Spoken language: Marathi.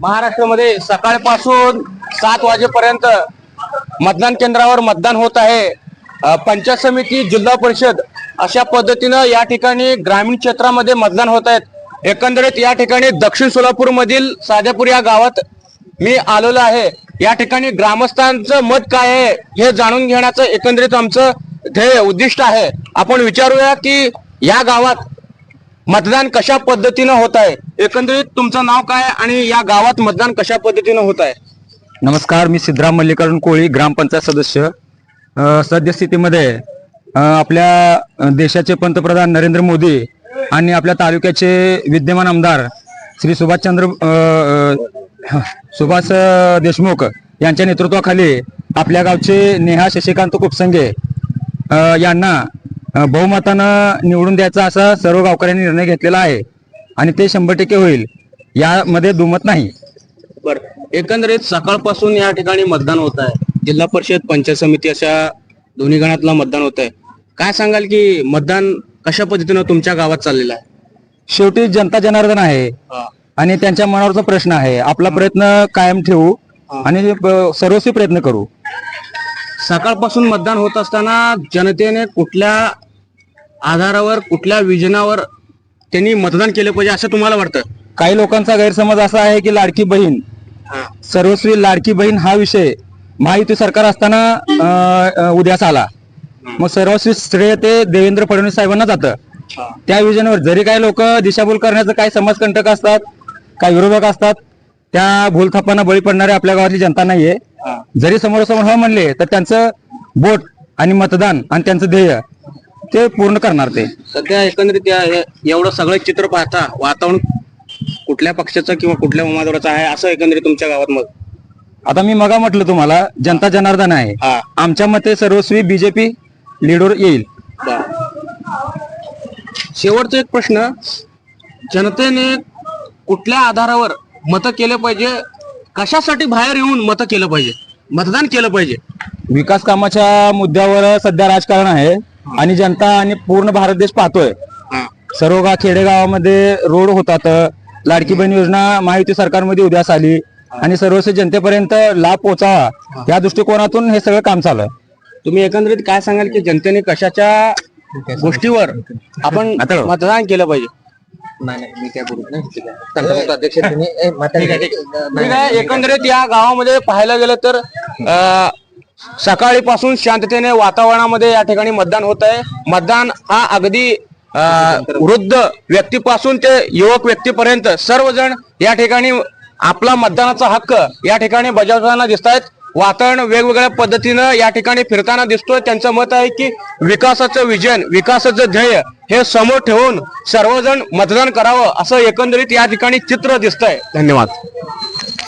महाराष्ट्रामध्ये सकाळपासून 7 वाजेपर्यंत मतदान केंद्रावर मतदान होत आहे। पंचायत समिती, जिल्हा परिषद अशा पद्धतीनं या ठिकाणी ग्रामीण क्षेत्रामध्ये मतदान होत आहेत। एकंदरीत या ठिकाणी दक्षिण सोलापूर मधील साधेपूर या गावात मी आलेलो आहे। या ठिकाणी ग्रामस्थांचं मत काय आहे हे जाणून घेण्याचं एकंदरीत आमचं ध्येय उद्दिष्ट आहे। आपण विचारूया की या गावात मतदान कशा पद्धतीनं होत आहे। एकंदरीत तुमचं नाव काय आणि या गावात मतदान कशा पद्धतीनं होत आहे? नमस्कार, मी सिद्धराम मल्लिकार्जुन कोळी, ग्रामपंचायत सदस्य। सद्यस्थितीमध्ये आपल्या देशाचे पंतप्रधान नरेंद्र मोदी आणि आपल्या तालुक्याचे विद्यमान आमदार श्री सुभाष देशमुख यांच्या नेतृत्वाखाली आपल्या गावचे नेहा शशिकांत कुपसंगे यांना बहुमतानं निवडून द्यायचा असा सर्व गावकऱ्यांनी निर्णय घेतलेला आहे आणि ते 100% होईल, यामध्ये दुमत नाही। बरं, एकंदरीत सकाळपासून या ठिकाणी मतदान होत आहे। जिल्हा परिषद, पंचायत समिती अशा दोन्ही गणातलं मतदान होत आहे। काय सांगाल की मतदान कशा पद्धतीनं तुमच्या गावात चाललेलं आहे? शेवटी जनता जनार्दन आहे आणि त्यांच्या मनावरचा प्रश्न आहे। आपला प्रयत्न कायम ठेवू आणि सर्वस्वी प्रयत्न करू। सकाळपासून मतदान होत असताना जनतेने कुठल्या आधारावर, कुठल्या विजनावर त्यांनी मतदान केलं पाहिजे असं तुम्हाला वाटतं? काही लोकांचा गैरसमज असा आहे की लाडकी बहीण, सर्वस्वी लाडकी बहीण हा विषय महायुती सरकार असताना उद्यास आला, मग सर्वस्वी श्रेय ते देवेंद्र फडणवीस साहेबांना जातं। त्या विजनवर जरी काही लोक दिशाभूल करण्याचं काही समाजकंटक असतात, काही विरोधक असतात, त्या भूलथापांना बळी पडणारे आपल्या गावातली जनता नाहीये। जरी समोरासमोर हो म्हणले तर त्यांचं बोट आणि मतदान आणि त्यांचं ध्येय ते पूर्ण करणार ते। सध्या एकंदरीत एवढं सगळं चित्र पाहता वातावरण कुठल्या पक्षाचं किंवा कुठल्या उमेदवाराचं आहे असं एकंदरीत तुमच्या गावात मग? आता मी मगा म्हटलं तुम्हाला, जनता जनार्दन आहे। आमच्या मते सर्वस्वी बीजेपी लीडवर येईल। शेवटचा एक प्रश्न, जनतेने कुठल्या आधारावर मत केलं पाहिजे, कशासाठी बाहेर येऊन मत केलं पाहिजे, मतदान केलं पाहिजे? विकास कामाच्या मुद्द्यावर सध्या राजकारण आहे आणि जनता आणि पूर्ण भारत देश पाहतोय। सर्व खेडेगावामध्ये रोड होतात, लाडकी बहीण योजना महायुती सरकारमध्ये उद्यास आली आणि सर्वस्वी जनतेपर्यंत लाभ पोहोचावा या दृष्टिकोनातून हे सगळं काम चालू आहे। तुम्ही एकंदरीत काय सांगाल की जनतेने कशाच्या गोष्टीवर आपण मतदान केलं पाहिजे? एकंदरीत या गावामध्ये पाहायला गेलं तर सकाळीपासून शांततेने वातावरणामध्ये या ठिकाणी मतदान होत आहे। मतदान हा अगदी वृद्ध व्यक्तीपासून ते युवक व्यक्तीपर्यंत सर्वजण या ठिकाणी आपला मतदानाचा हक्क या ठिकाणी बजावताना दिसत आहेत। वातावरण वेगवेगळ्या पद्धतीनं या ठिकाणी फिरताना दिसतोय। त्यांचं मत आहे की विकासाचं विजन, विकासाचं ध्येय हे समोर ठेवून सर्वजण मतदान करावं असं एकंदरीत या ठिकाणी चित्र दिसतंय। धन्यवाद।